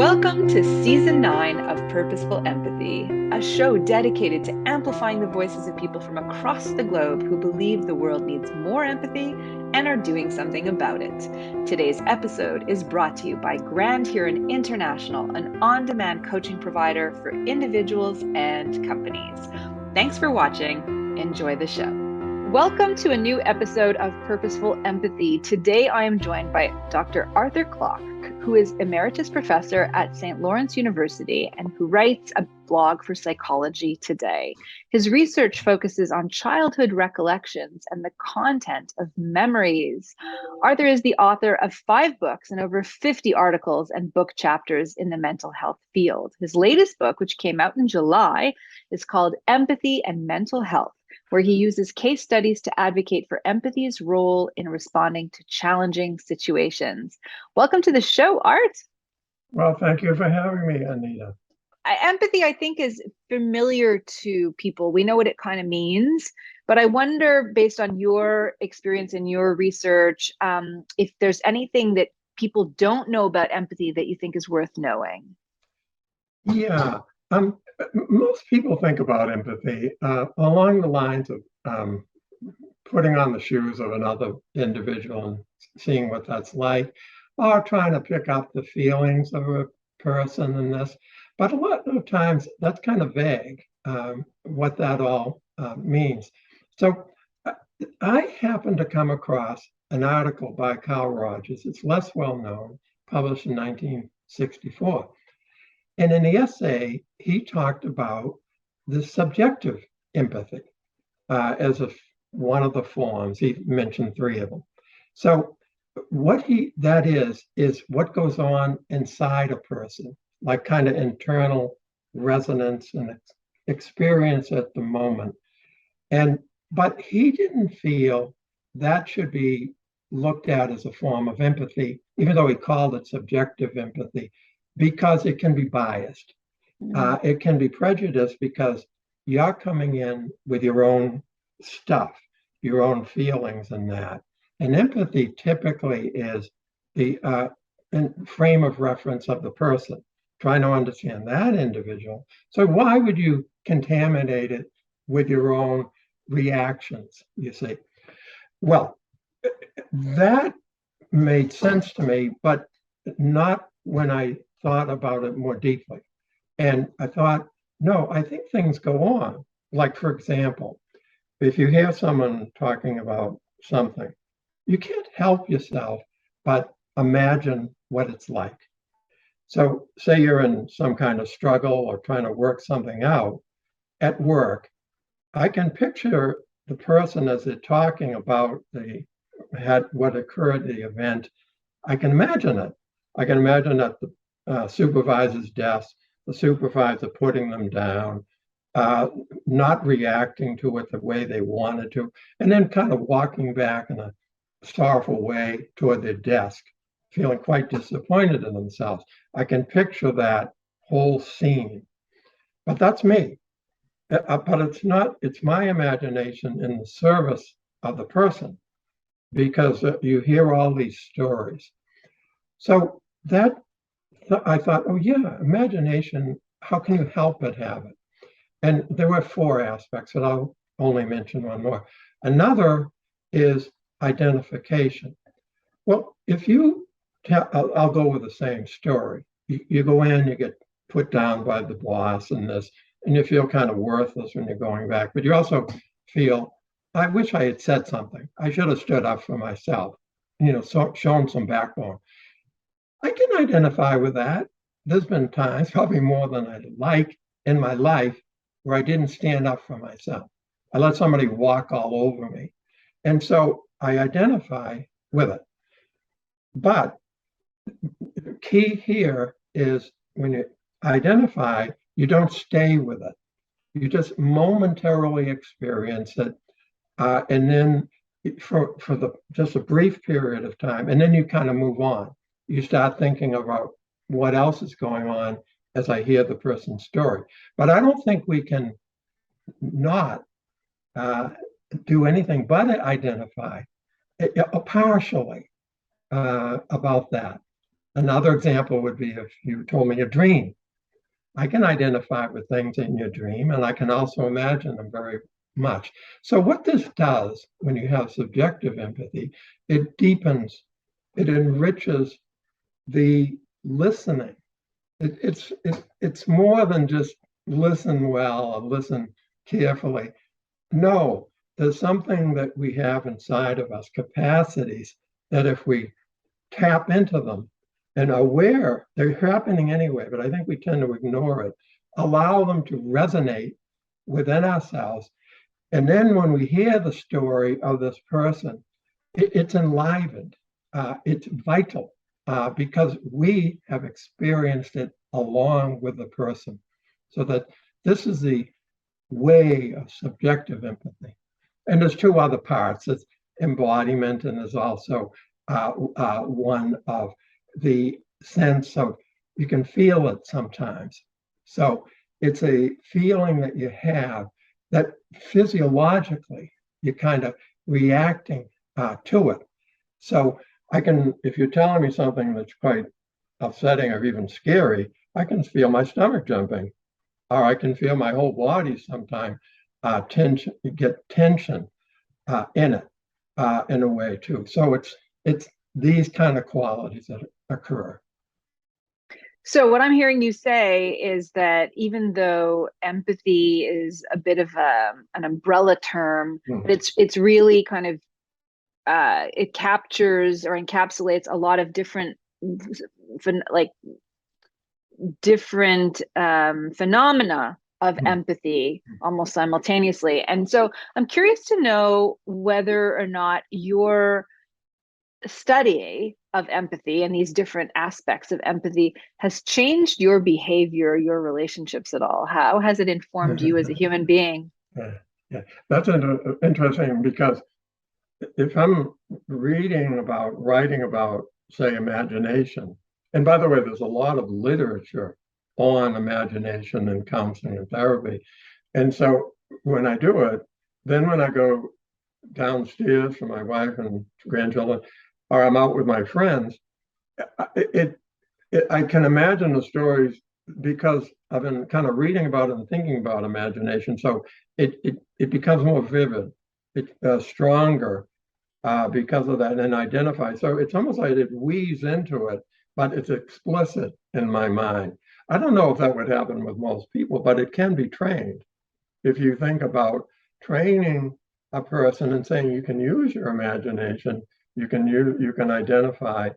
Welcome to Season 9 of Purposeful Empathy, a show dedicated to amplifying the voices of people from across the globe who believe the world needs more empathy and are doing something about it. Today's episode is brought to you by Grand Huron International, an on-demand coaching provider for individuals and companies. Thanks for watching. Enjoy the show. Welcome to a new episode of Purposeful Empathy. Today I am joined by Dr. Arthur Klock, who is Emeritus Professor at St. Lawrence University and who writes a blog for Psychology Today. His research focuses on childhood recollections and the content of memories. Arthur is the author of 5 books and over 50 articles and book chapters in the mental health field. His latest book, which came out in July, is called Empathy and Mental Health, where he uses case studies to advocate for empathy's role in responding to challenging situations. Welcome to the show, Art. Well, thank you for having me, Anita. Empathy, I think, is familiar to people. We know what it kind of means, but I wonder, based on your experience and your research, if there's anything that people don't know about empathy that you think is worth knowing. Yeah, most people think about empathy along the lines of putting on the shoes of another individual and seeing what that's like, or trying to pick up the feelings of a person in this. But a lot of times that's kind of vague, what that all means. So I happened to come across an article by Carl Rogers. It's less well known, published in 1964. And in the essay, he talked about the subjective empathy as one of the forms. He mentioned 3 of them. So what that is what goes on inside a person, like kind of internal resonance and experience at the moment. But he didn't feel that should be looked at as a form of empathy, even though he called it subjective empathy, because it can be biased. It can be prejudiced because you're coming in with your own stuff, your own feelings and that. And empathy typically is the frame of reference of the person, trying to understand that individual. So why would you contaminate it with your own reactions, you see? Well, that made sense to me, but not when I thought about it more deeply. And I thought, no, I think things go on. Like, for example, if you hear someone talking about something, you can't help yourself but imagine what it's like. So say you're in some kind of struggle or trying to work something out at work. I can picture the person as they're talking about what occurred at the event. I can imagine it. I can imagine at the supervisor's desk, the supervisor putting them down, not reacting to it the way they wanted to, and then kind of walking back in a sorrowful way toward their desk, feeling quite disappointed in themselves. I can picture that whole scene. But that's me. But it's not, it's my imagination in the service of the person, because you hear all these stories. So that I thought, oh yeah, imagination, how can you help but have it? And there were 4 aspects, but I'll only mention one more. Another is identification. Well, if you I'll go with the same story. You go in, you get put down by the boss and this, and you feel kind of worthless when you're going back, but you also feel, I wish I had said something. I should have stood up for myself, shown some backbone. I can identify with that. There's been times, probably more than I'd like in my life, where I didn't stand up for myself. I let somebody walk all over me. And so I identify with it. But the key here is when you identify, you don't stay with it. You just momentarily experience it. And then for just a brief period of time, and then you kind of move on. You start thinking about what else is going on as I hear the person's story. But I don't think we can not do anything but identify partially about that. Another example would be if you told me a dream. I can identify with things in your dream, and I can also imagine them very much. So what this does when you have subjective empathy, it deepens, it enriches the listening. It's more than just listen well or listen carefully. No, there's something that we have inside of us, capacities that if we tap into them and aware they're happening anyway, but I think we tend to ignore it, allow them to resonate within ourselves. And then when we hear the story of this person, it's enlivened, it's vital because we have experienced it along with the person. So that this is the way of subjective empathy. And there's two other parts. There's embodiment, and there's also one of the sense of you can feel it sometimes. So it's a feeling that you have that physiologically you're kind of reacting to it. So I can, if you're telling me something that's quite upsetting or even scary, I can feel my stomach jumping, or I can feel my whole body sometimes tension, get tension in it in a way too. So it's these kind of qualities that occur. So what I'm hearing you say is that even though empathy is a bit of an umbrella term, but Mhm. it's really kind of it captures or encapsulates a lot of different like different phenomena of empathy almost simultaneously. And so I'm curious to know whether or not your study of empathy and these different aspects of empathy has changed your behavior, your relationships at all. How has it informed you as a human being? Yeah, yeah. That's interesting because if I'm reading about, writing about, say, imagination, and by the way, there's a lot of literature on imagination in counseling and therapy. And so when I do it, then when I go downstairs for my wife and grandchildren, or I'm out with my friends, it, I can imagine the stories because I've been kind of reading about it and thinking about imagination. So it becomes more vivid, it's stronger because of that and identify. So it's almost like it weaves into it, but it's explicit in my mind. I don't know if that would happen with most people, but it can be trained. If you think about training a person and saying you can use your imagination, you can identify,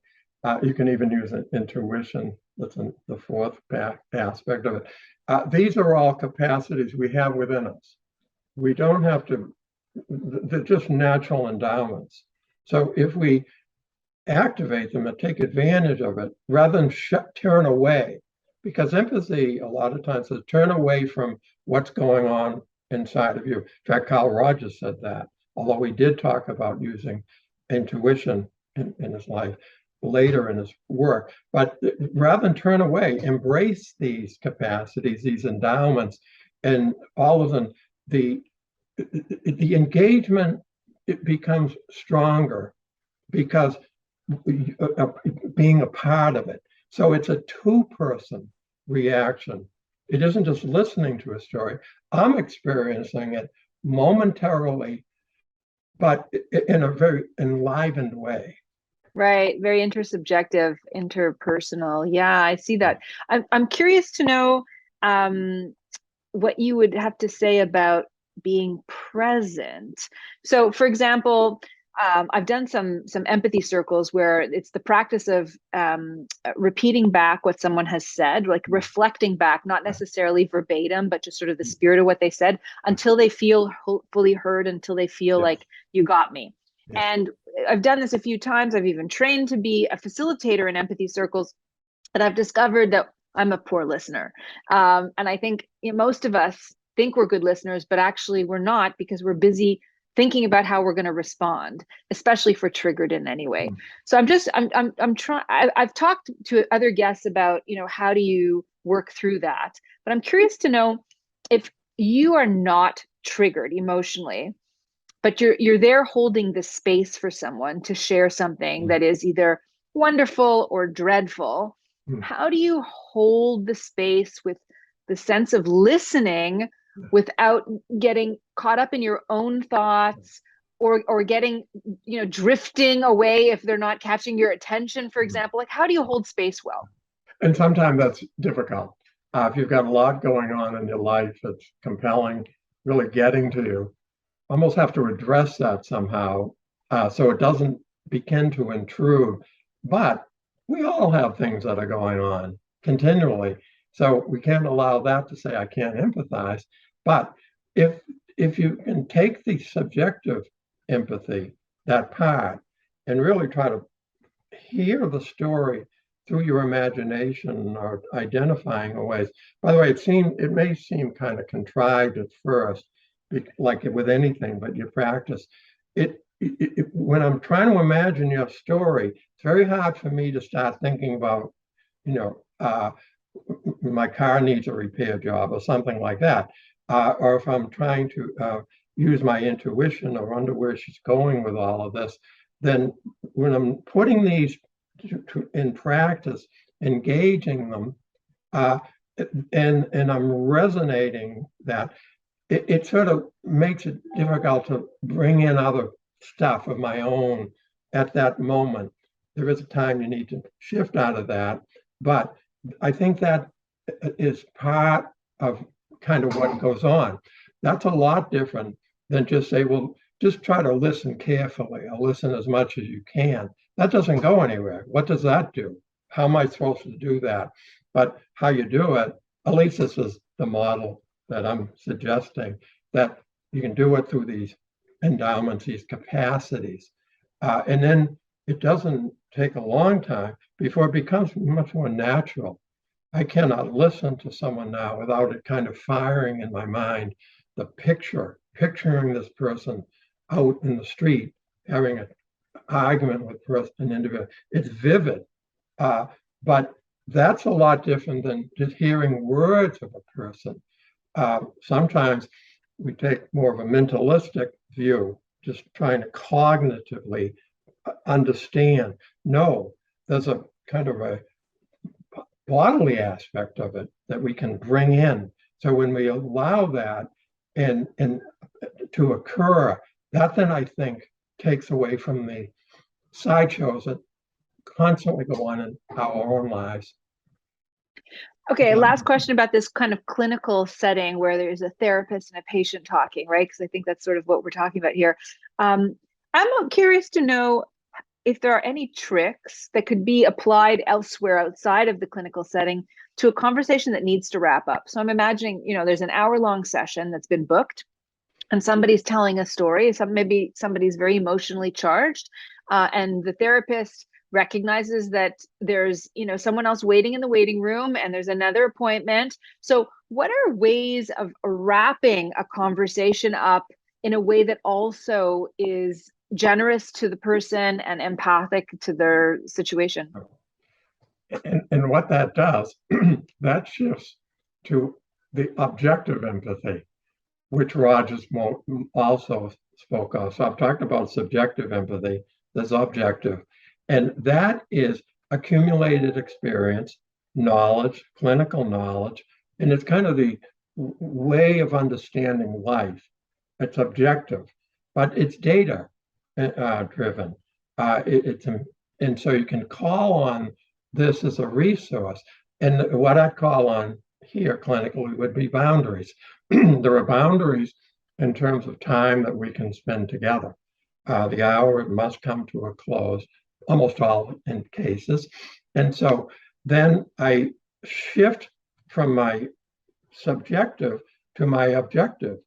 you can even use intuition. That's the fourth aspect of it. These are all capacities we have within us. We don't have to, they're just natural endowments. So if we activate them and take advantage of it rather than turn away, because empathy a lot of times says turn away from what's going on inside of you. In fact, Carl Rogers said that, although he did talk about using intuition in his life later in his work. But rather than turn away, embrace these capacities, these endowments, and all of them, the the engagement it becomes stronger because being a part of it. So it's a two-person reaction. It isn't just listening to a story. I'm experiencing it momentarily, but in a very enlivened way. Right, very intersubjective, interpersonal. Yeah, I see that. I'm curious to know what you would have to say about being present. So, for example, I've done some empathy circles where it's the practice of repeating back what someone has said, like reflecting back, not necessarily verbatim, but just sort of the spirit of what they said until they feel fully heard, until they feel Yes, like you got me. yes. And I've done this a few times. I've even trained to be a facilitator in empathy circles, and I've discovered that I'm a poor listener. And I think most of us think we're good listeners, but actually we're not because we're busy thinking about how we're going to respond, especially if we're triggered in any way. So I'm trying. I've talked to other guests about, how do you work through that? But I'm curious to know if you are not triggered emotionally, but you're there holding the space for someone to share something that is either wonderful or dreadful, Mm. how do you hold the space with the sense of listening without getting caught up in your own thoughts or getting, drifting away if they're not catching your attention, for example? Like, how do you hold space well? And sometimes that's difficult. If you've got a lot going on in your life that's compelling, really getting to you, almost have to address that somehow so it doesn't begin to intrude. But we all have things that are going on continually. So we can't allow that to say, I can't empathize. But if if you can take the subjective empathy, that part, and really try to hear the story through your imagination or identifying ways. By the way, it may seem kind of contrived at first, like with anything, but you practice when I'm trying to imagine your story, it's very hard for me to start thinking about, you know, my car needs a repair job or something like that. Or if I'm trying to use my intuition or wonder where she's going with all of this, then when I'm putting these in practice, engaging them, uh, and I'm resonating that, it sort of makes it difficult to bring in other stuff of my own at that moment. There is a time you need to shift out of that, but I think that is part of kind of what goes on. That's a lot different than just say, well, just try to listen carefully or listen as much as you can. That doesn't go anywhere. What does that do? How am I supposed to do that? But how you do it, at least this is the model that I'm suggesting, that you can do it through these endowments, these capacities. And then it doesn't take a long time before it becomes much more natural. I cannot listen to someone now without it kind of firing in my mind the picturing this person out in the street having an argument with an individual. It's vivid, uh, but that's a lot different than just hearing words of a person. Sometimes we take more of a mentalistic view, just trying to cognitively understand. No, there's a kind of a bodily aspect of it that we can bring in. So when we allow that and to occur, that then I think takes away from the sideshows that constantly go on in our own lives. Okay, last question about this kind of clinical setting where there's a therapist and a patient talking, right? Because I think that's sort of what we're talking about here. I'm curious to know if there are any tricks that could be applied elsewhere outside of the clinical setting to a conversation that needs to wrap up. So I'm imagining, there's an hour-long session that's been booked and somebody's telling a story. Maybe somebody's very emotionally charged, and the therapist recognizes that there's someone else waiting in the waiting room and there's another appointment. So what are ways of wrapping a conversation up in a way that also is generous to the person and empathic to their situation? And what that does, that shifts to the objective empathy, which Rogers also spoke of. So I've talked about subjective empathy, there's objective. And that is accumulated experience, knowledge, clinical knowledge, and it's kind of the way of understanding life. It's objective, but it's data driven. And so you can call on this as a resource. And what I'd call on here clinically would be boundaries. There are boundaries in terms of time that we can spend together. The hour must come to a close, almost all in cases. And so then I shift from my subjective to my objective.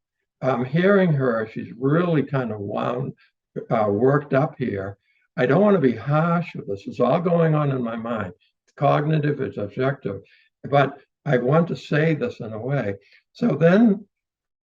I'm hearing her, she's really kind of worked up here. I don't want to be harsh with this. It's all going on in my mind. It's cognitive, it's objective, but I want to say this in a way. So then,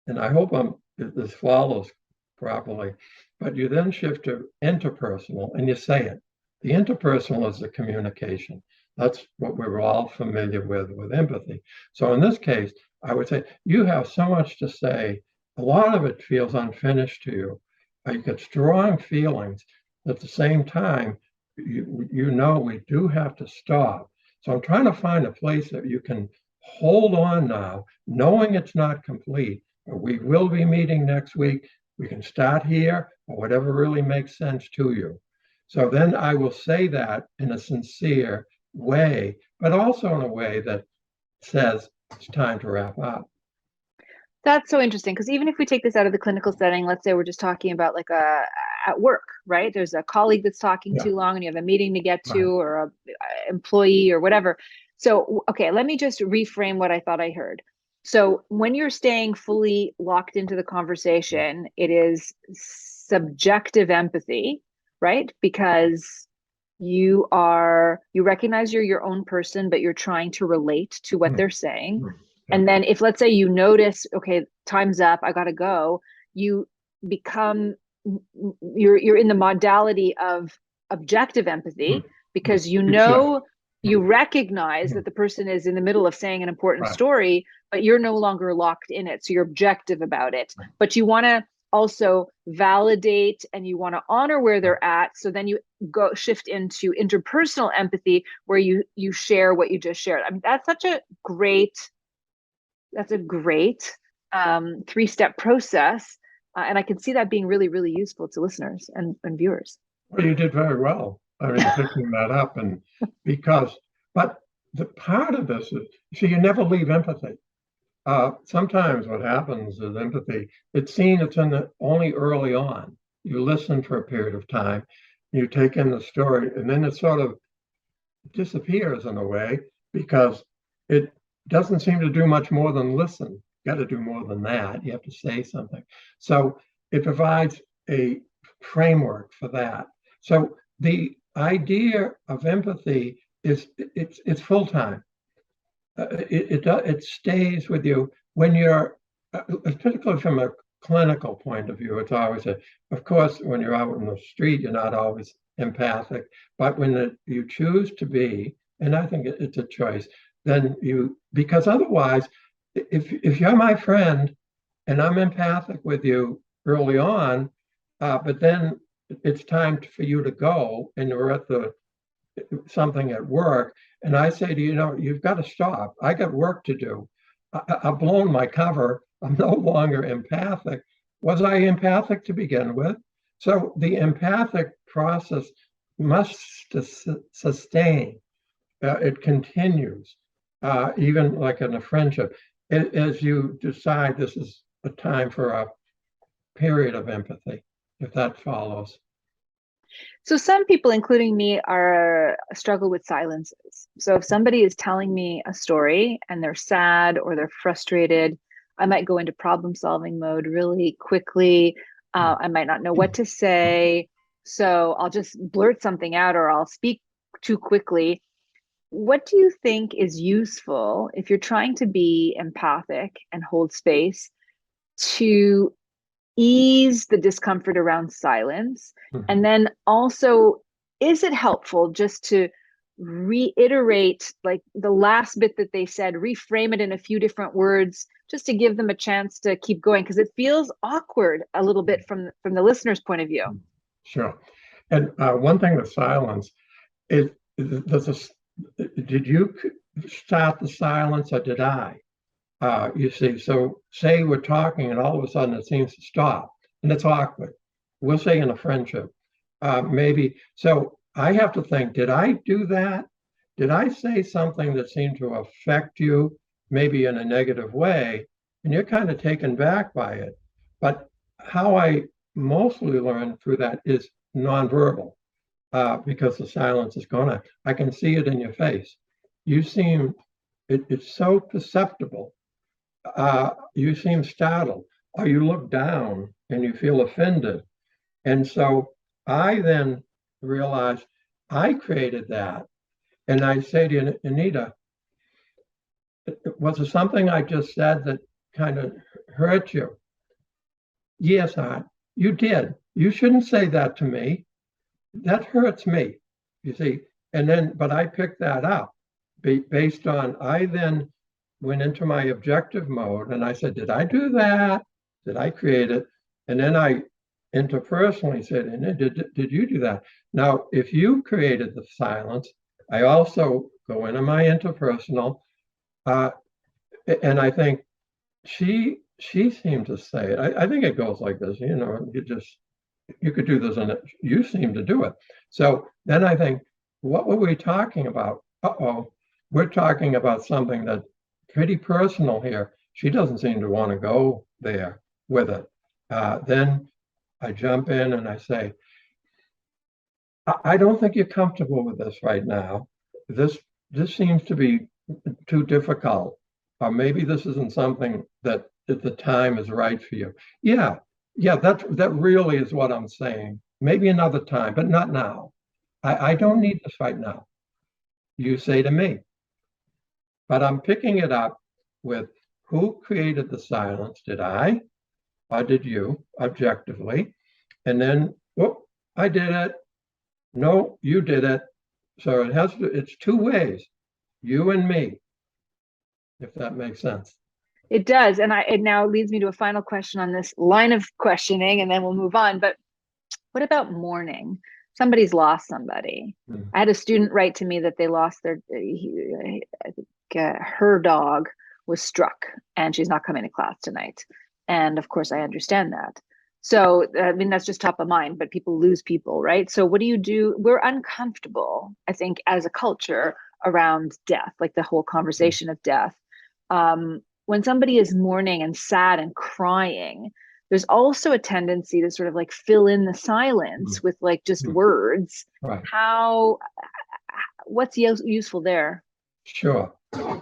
and I hope this follows properly, but you then shift to interpersonal and you say it. The interpersonal is the communication. That's what we're all familiar with empathy. So in this case, I would say you have so much to say. A lot of it feels unfinished to you. You get strong feelings. At the same time, you know we do have to stop. So I'm trying to find a place that you can hold on now, knowing it's not complete. But we will be meeting next week. We can start here or whatever really makes sense to you. So then I will say that in a sincere way, but also in a way that says it's time to wrap up. That's so interesting because even if we take this out of the clinical setting, let's say we're just talking about like a at work, right? There's a colleague that's talking Yeah, too long and you have a meeting to get to right. or a employee or whatever. So, okay, let me just reframe what I thought I heard. So, when you're staying fully locked into the conversation, it is subjective empathy, right? Because you recognize you're your own person, but you're trying to relate to what Mm, they're saying. mm, yeah, And then if let's say you notice, okay, time's up, I gotta go, you become you're in the modality of objective mm, empathy mm. because you You shift. know you Mm, recognize mm, that the person is in the middle of saying an important right, story, but you're no longer locked in it. So you're objective about it. right, But you want to also validate and you want to honor where right. they're at. So then you go shift into interpersonal empathy where you share what you just shared. I mean, that's a great three-step process. And I can see that being really, really useful to listeners and viewers. Well, you did very well. I mean, picking that up and because, but the part of this is, see, you never leave empathy. Sometimes what happens is empathy, it's seen it's in the only early on. You listen for a period of time, you take in the story, and then it sort of disappears in a way because it doesn't seem to do much more than listen. You got to do more than that. You have to say something. So it provides a framework for that. So the idea of empathy is it's full time. It stays with you when you're, particularly from a clinical point of view. It's always of course, when you're out in the street, you're not always empathic, but when you choose to be, and I think it's a choice, then because otherwise, if you're my friend and I'm empathic with you early on, but then it's time for you to go, and we're at the something at work, and I say to you, you've got to stop. I got work to do. I've blown my cover. I'm no longer empathic. Was I empathic to begin with? So the empathic process must sustain. It continues, even like in a friendship. As you decide this is a time for a period of empathy, if that follows. So some people, including me, are struggle with silences. So if somebody is telling me a story and they're sad or they're frustrated, I might go into problem solving mode really quickly. I might not know what to say. So I'll just blurt something out or I'll speak too quickly. What do you think is useful if you're trying to be empathic and hold space to ease the discomfort around silence? And Mhm. then also, is it helpful just to reiterate like the last bit that they said, reframe it in a few different words, just to give them a chance to keep going? Because it feels awkward a little bit from the listener's point of view. Sure. And one thing with silence is, does this, did you start the silence or did I? You see, so say we're talking and all of a sudden it seems to stop and it's awkward. We'll say in a friendship, maybe. So I have to think, did I do that? Did I say something that seemed to affect you, maybe in a negative way? And you're kind of taken back by it. But how I mostly learn through that is nonverbal, because the silence is gone on. I can see it in your face. You seem, it's so perceptible. You seem startled, or you look down and you feel offended. And so I then realize I created that. And I say to you, Anita, was there something I just said that kind of hurt you? Yes, you did. You shouldn't say that to me. That hurts me, you see. And then, but I picked that up based on, I then went into my objective mode and I said, did I do that? Did I create it? And then I interpersonally said, and did you do that? Now, if you created the silence, I also go into my interpersonal, uh, and I think she seemed to say it. I think it goes like this, you could do this, and you seem to do it. So then I think, what were we talking about? Uh-oh, we're talking about something that's pretty personal here. She doesn't seem to want to go there with it. Then I jump in and I say, I don't think you're comfortable with this right now. This seems to be too difficult, or maybe this isn't something that at the time is right for you. Yeah, yeah, that really is what I'm saying. Maybe another time, but not now. I don't need this right now. You say to me, but I'm picking it up with who created the silence? Did I or did you objectively? And then, whoop, I did it. No, you did it. So it's two ways, you and me, if that makes sense. It does. And it now leads me to a final question on this line of questioning, and then we'll move on. But what about mourning? Somebody's lost somebody. Mm. I had a student write to me that they lost I think her dog was struck and she's not coming to class tonight. And of course, I understand that. So, I mean, that's just top of mind, but people lose people, right? So, what do you do? We're uncomfortable, I think, as a culture around death, like the whole conversation of death. When somebody is mourning and sad and crying, there's also a tendency to sort of like fill in the silence with like just words. Right. What's useful there? Sure.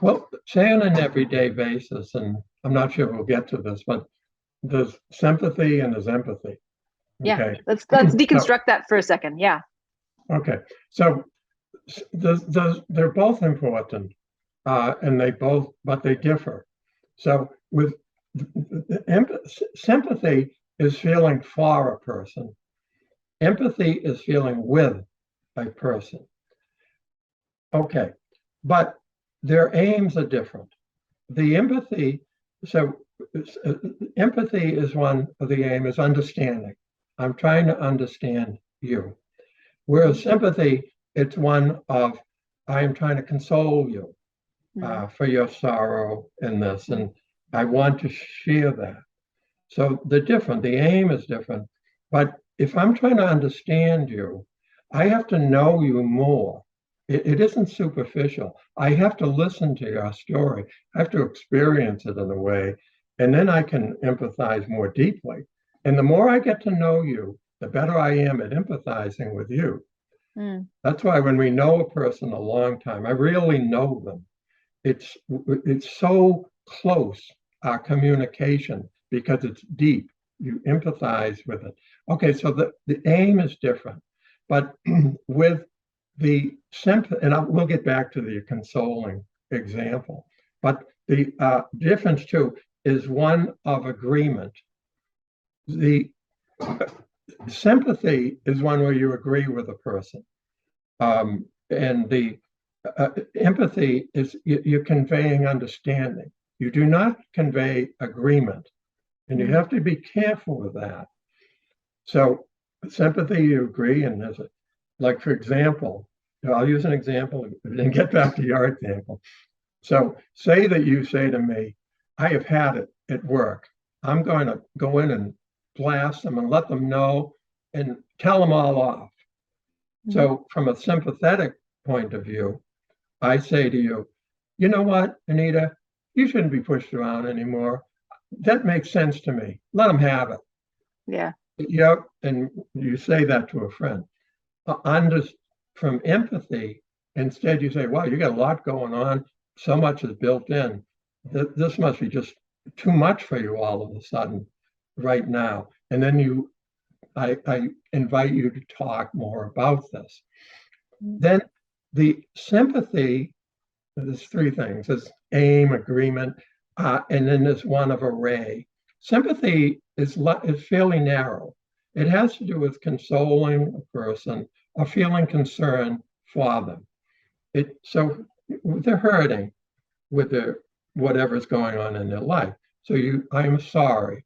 Well, say on an everyday basis, and I'm not sure we'll get to this, but there's sympathy and there's empathy. Yeah, Okay. let's deconstruct that for a second. Yeah. Okay. So they're both important, and but they differ. So with sympathy is feeling for a person. Empathy is feeling with a person. Okay, but their aims are different. The empathy, so empathy is one of the aim is understanding. I'm trying to understand you. Whereas sympathy, it's one of I am trying to console you for your sorrow in this, and I want to share that. So they're different. The aim is different. But if I'm trying to understand you, I have to know you more. It isn't superficial. I have to listen to your story. I have to experience it in a way, and then I can empathize more deeply. And the more I get to know you, the better I am at empathizing with you. That's why when we know a person a long time, I really know them. It's so close, our communication, because it's deep. You empathize with it. Okay, so the aim is different. But with the sympathy, and we'll get back to the consoling example, but the difference too is one of agreement. The sympathy is one where you agree with a person. And the empathy is you're conveying understanding. You do not convey agreement. And you have to be careful with that. So sympathy, you agree, and there's like, for example, I'll use an example and get back to your example. So say that you say to me, I have had it at work. I'm going to go in and blast them and let them know and tell them all off. So from a sympathetic point of view, I say to you, you know what, Anita, you shouldn't be pushed around anymore. That makes sense to me. Let them have it. Yeah. Yep. And you say that to a friend. From empathy, instead you say, wow, you got a lot going on. So much is built in. This must be just too much for you all of a sudden right now. And then I invite you to talk more about this. Then the sympathy, there's three things. There's aim, agreement, and then there's one of array. Sympathy is fairly narrow. It has to do with consoling a person or feeling concern for them. So they're hurting with whatever's going on in their life. So I'm sorry.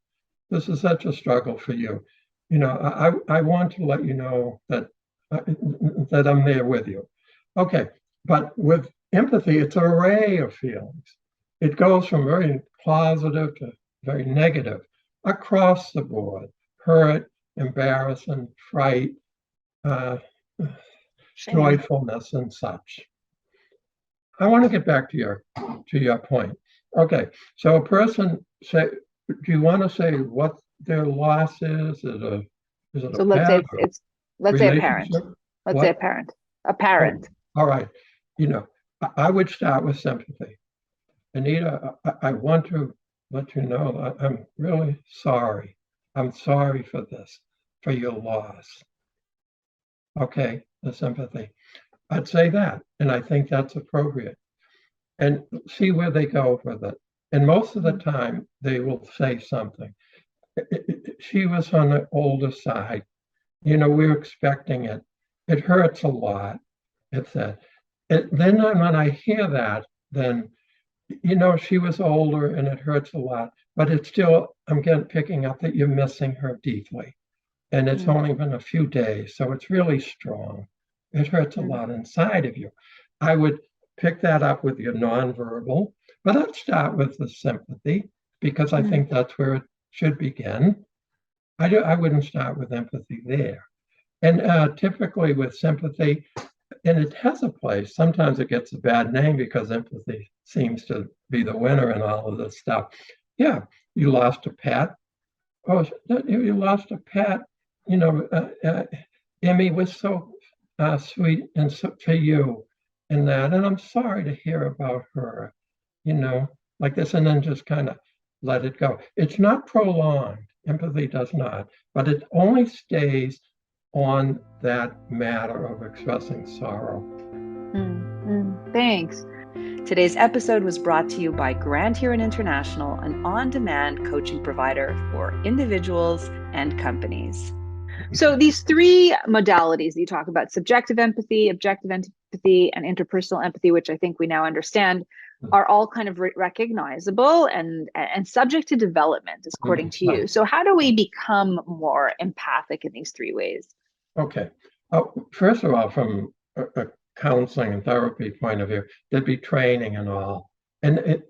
This is such a struggle for you. I want to let you know that I'm there with you. Okay, but with empathy, it's an array of feelings. It goes from very positive to very negative across the board: hurt, embarrassment, fright, uh, Shame. joyfulness, and such. I want to get back to your point. Okay, so a person say, do you want to say what their loss is? Is it a So let's say pet it's or it's let's say a parent. relationship? Let's say a What? parent. A Oh, parent. all right. You know, I would start with sympathy. Anita, I want to let you know that I'm really sorry. I'm sorry for this, for your loss. Okay, the sympathy. I'd say that, and I think that's appropriate. And see where they go with it. And most of the Mhm. time, they will say something. She was on the older side. We were expecting it. It hurts a lot. It's that. Then when I hear that, then she was older and it hurts a lot. But it's still, I'm getting picking up that you're missing her deeply. And it's Mm, only been a few days, so it's really strong. It hurts a mm, lot inside of you. I would pick that up with your nonverbal, but I'd start with the sympathy because I mm, think that's where it should begin. I wouldn't start with empathy there. And typically with sympathy, and it has a place. Sometimes it gets a bad name because empathy seems to be the winner in all of this stuff. Yeah, you lost a pet. Oh, you lost a pet. You know, Emmy was so sweet and so, for you and that. And I'm sorry to hear about her, you know, like this, and then just kind of let it go. It's not prolonged. Empathy does not, but it only stays on that matter of expressing sorrow. Thanks. Today's episode was brought to you by Grand Huron International, an on demand coaching provider for individuals and companies. So, these three modalities that you talk about, subjective empathy, objective empathy, and interpersonal empathy, which I think we now understand, are all kind of recognizable and subject to development, according to Right. you. So, how do we become more empathic in these three ways? Okay. First of all, from a counseling and therapy point of view, there'd be training and all. And it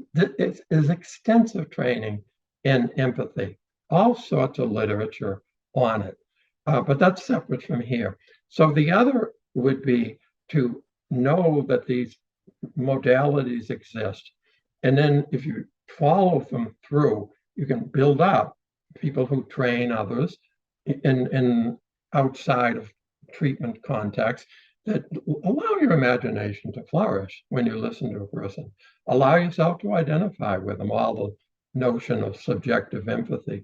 is extensive training in empathy, all sorts of literature on it. But that's separate from here. So the other would be to know that these modalities exist. And then if you follow them through, you can build up people who train others in outside of treatment context that allow your imagination to flourish when you listen to a person. Allow yourself to identify with them, all the notion of subjective empathy.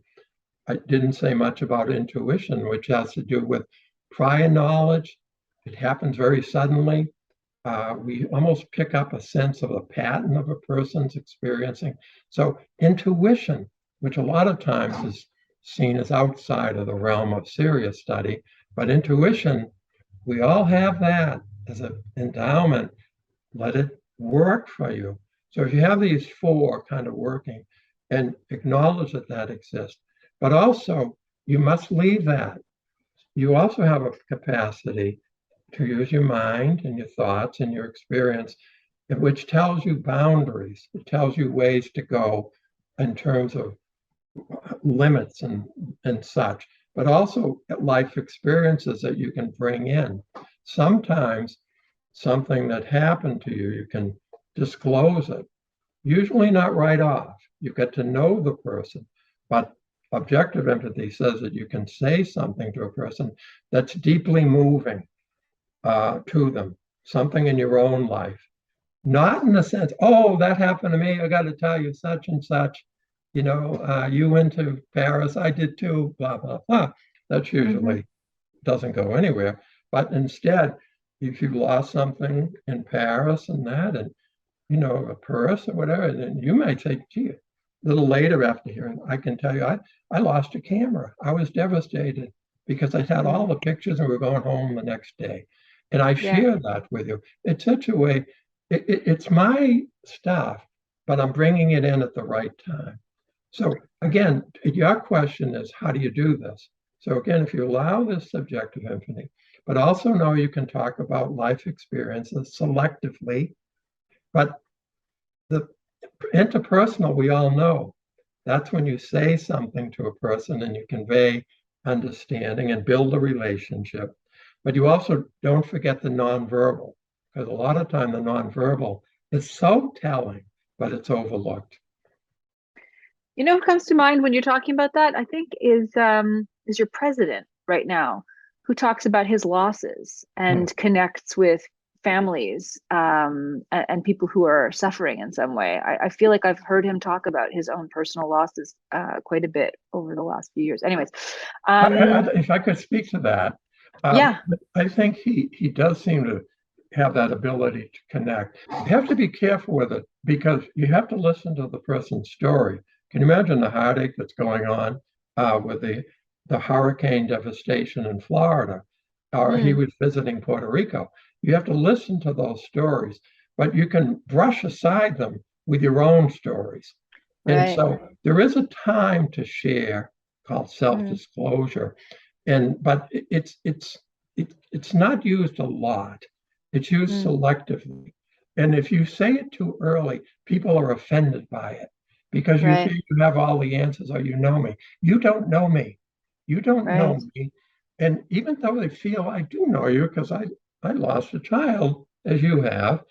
I didn't say much about intuition, which has to do with prior knowledge. It happens very suddenly. We almost pick up a sense of a pattern of a person's experiencing. So intuition, which a lot of times is seen as outside of the realm of serious study, but intuition, we all have that as an endowment. Let it work for you. So if you have these four kind of working and acknowledge that that exists, but also you must leave that. You also have a capacity to use your mind and your thoughts and your experience, which tells you boundaries. It tells you ways to go in terms of limits and such, but also life experiences that you can bring in. Sometimes something that happened to you, you can disclose it, usually not right off. You get to know the person, but objective empathy says that you can say something to a person that's deeply moving to them, something in your own life. Not in the sense, oh, that happened to me. I got to tell you such and such. You went to Paris. I did too, blah, blah, blah. That Mm-hmm. usually doesn't go anywhere. But instead, if you lost something in Paris and that, and, a purse or whatever, then you might say, gee, a little later after hearing, I can tell you, I lost a camera. I was devastated because I had all Mm, the pictures and we were going home the next day. And I yeah. share that with you. It's such a way, it's my stuff, but I'm bringing it in at the right time. So again, your question is, how do you do this? So again, if you allow this subjective empathy, but also know you can talk about life experiences selectively, but the interpersonal, we all know, that's when you say something to a person and you convey understanding and build a relationship. But you also don't forget the nonverbal, because a lot of time the nonverbal is so telling, but it's overlooked. You know, what comes to mind when you're talking about that, I think, is your president right now, who talks about his losses Hmm. and connects with families and people who are suffering in some way. I feel like I've heard him talk about his own personal losses quite a bit over the last few years. Anyways, um, If I could speak to that, um, yeah. I think he does seem to have that ability to connect. You have to be careful with it because you have to listen to the person's story. Can you imagine the heartache that's going on with the hurricane devastation in Florida? Or he Mm, was visiting Puerto Rico. You have to listen to those stories, but you can brush aside them with your own stories. And right. so there is a time to share called Mm, self-disclosure. But it's not used a lot. It's used mm, selectively. And if you say it too early, people are offended by it because you right. feel you have all the answers or you know me. You don't know me. You don't know Right. me. And even though they feel I do know you because I lost a child as you have,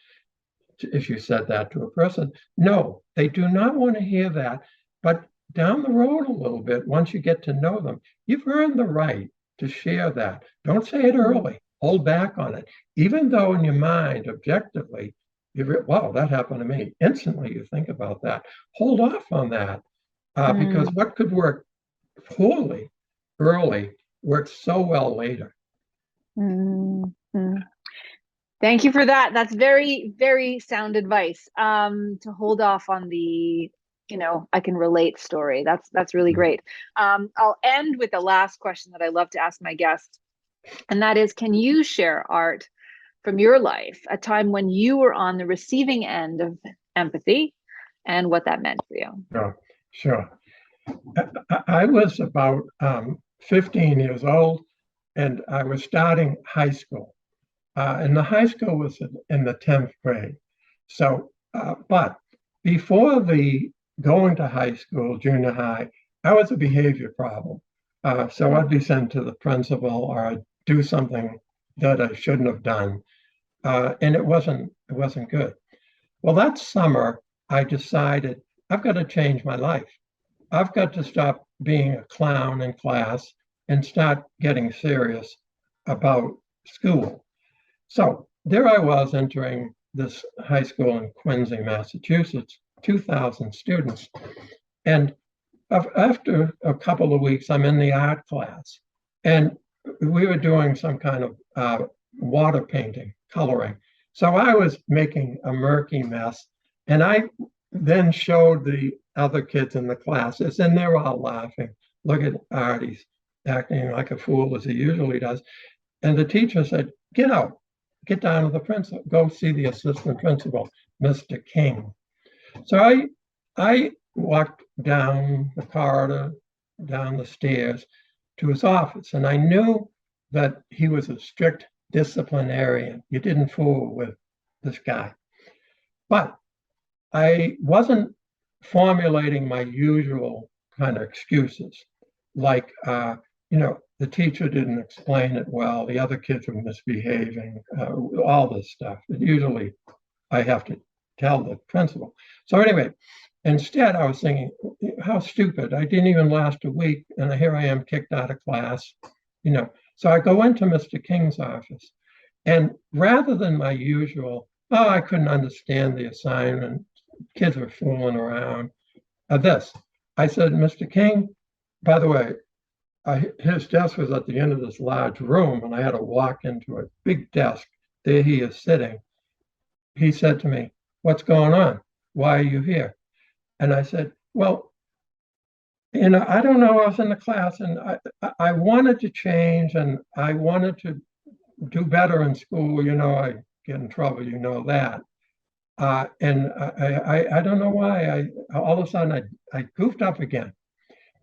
if you said that to a person. No, they do not want to hear that. But down the road a little bit, once you get to know them, you've earned the right to share that. Don't say it Mm, early. Hold back on it. Even though in your mind, objectively, wow, that happened to me. Instantly, you think about that. Hold off on that because mm, what could work poorly early works so well later. mm, mm. Thank you for that. That's very, very sound advice. To hold off on the, I can relate story. That's really great. I'll end with the last question that I love to ask my guests, and that is, can you share, Art, from your life, a time when you were on the receiving end of empathy and what that meant for you? Sure, sure. I was about 15 years old and I was starting high school. And the high school was in the 10th grade. So, but before the going to high school, junior high, I was a behavior problem. So I'd be sent to the principal or I'd do something that I shouldn't have done. And it wasn't good. Well, that summer, I decided I've got to change my life. I've got to stop being a clown in class and start getting serious about school. So there I was entering this high school in Quincy, Massachusetts, 2,000 students. And after a couple of weeks, I'm in the art class. And we were doing some kind of water painting, coloring. So I was making a murky mess. And I then showed the other kids in the classes, and they were all laughing. Look at Artie's acting like a fool as he usually does. And the teacher said, get out, get down to the principal, go see the assistant principal, Mr. King. So I walked down the corridor, down the stairs to his office, and I knew that he was a strict disciplinarian. You didn't fool with this guy. But I wasn't formulating my usual kind of excuses, like, the teacher didn't explain it well, the other kids were misbehaving, all this stuff. Usually I have to tell the principal. So anyway, instead I was thinking, how stupid. I didn't even last a week, and here I am kicked out of class, you know. So I go into Mr. King's office, and rather than my usual, oh, I couldn't understand the assignment, kids were fooling around, this, I said, Mr. King, by the way, his desk was at the end of this large room, and I had to walk into a big desk. There he is sitting. He said to me, what's going on? Why are you here? And I said, well, I don't know. I was in the class and I wanted to change and I wanted to do better in school. I get in trouble, that. And I don't know why. All of a sudden I goofed up again.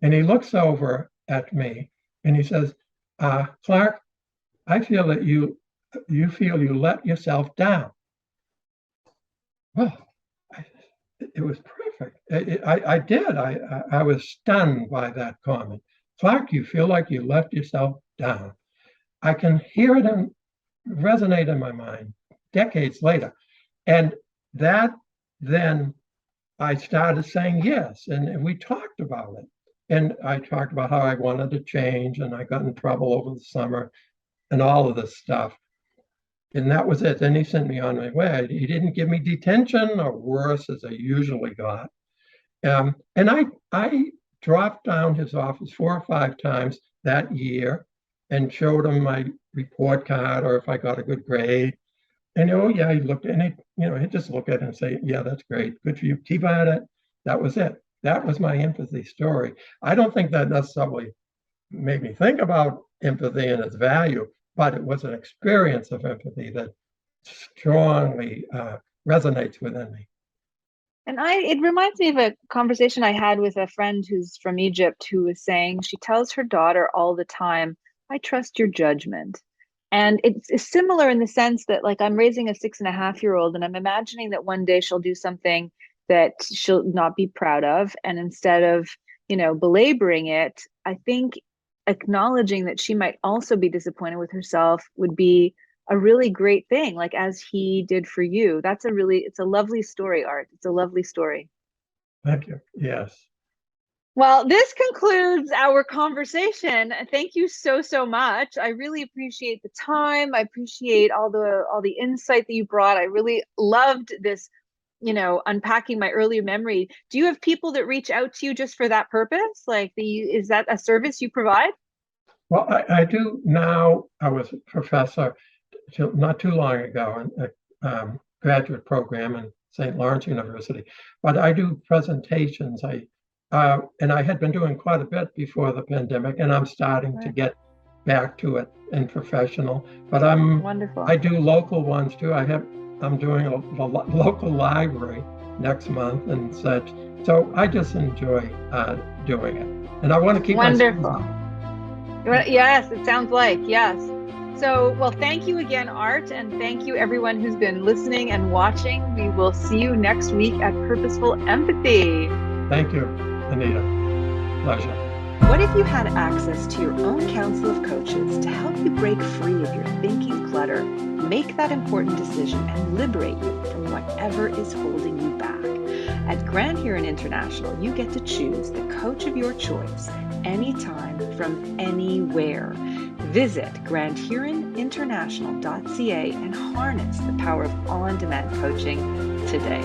And he looks over at me And he says, Clark, I feel that you feel you let yourself down. Well, it was perfect. I did. I was stunned by that comment. Clark, you feel like you left yourself down. I can hear it and resonate in my mind decades later. And that then I started saying yes. And we talked about it. And I talked about how I wanted to change and I got in trouble over the summer and all of this stuff. And that was it. Then he sent me on my way. He didn't give me detention or worse as I usually got. And I dropped down his office 4 or 5 times that year and showed him my report card or if I got a good grade. And oh yeah, he looked and he'd just look at it and say, yeah, that's great. Good for you. Keep at it. That was it. That was my empathy story. I don't think that necessarily made me think about empathy and its value, but it was an experience of empathy that strongly resonates within me. And it reminds me of a conversation I had with a friend who's from Egypt who was saying she tells her daughter all the time, I trust your judgment. And it's similar in the sense that, like, I'm raising a 6.5-year-old and I'm imagining that one day she'll do something that she'll not be proud of. And instead of, belaboring it, I think acknowledging that she might also be disappointed with herself would be a really great thing, like as he did for you. It's a lovely story, Art. It's a lovely story. Thank you. Yes. Well, this concludes our conversation. Thank you so, so much. I really appreciate the time. I appreciate all the insight that you brought. I really loved this, unpacking my earlier memory. Do you have people that reach out to you just for that purpose? Is that a service you provide? Well, I do now. I was a professor not too long ago in a graduate program in St. Lawrence University, but I do presentations. And I had been doing quite a bit before the pandemic, and I'm starting to get back to it in professional. But Wonderful. I do local ones too. I'm doing a local library next month and such. So I just enjoy doing it, and I want to keep wonderful. My yes, it sounds like yes. So, well, thank you again, Art, and thank you everyone who's been listening and watching. We will see you next week at Purposeful Empathy. Thank you, Anita. Pleasure. What if you had access to your own council of coaches to help you break free of your thinking clutter, make that important decision, and liberate you from whatever is holding you back? At Grand Huron International, you get to choose the coach of your choice anytime from anywhere. Visit grandhuroninternational.ca and harness the power of on-demand coaching today.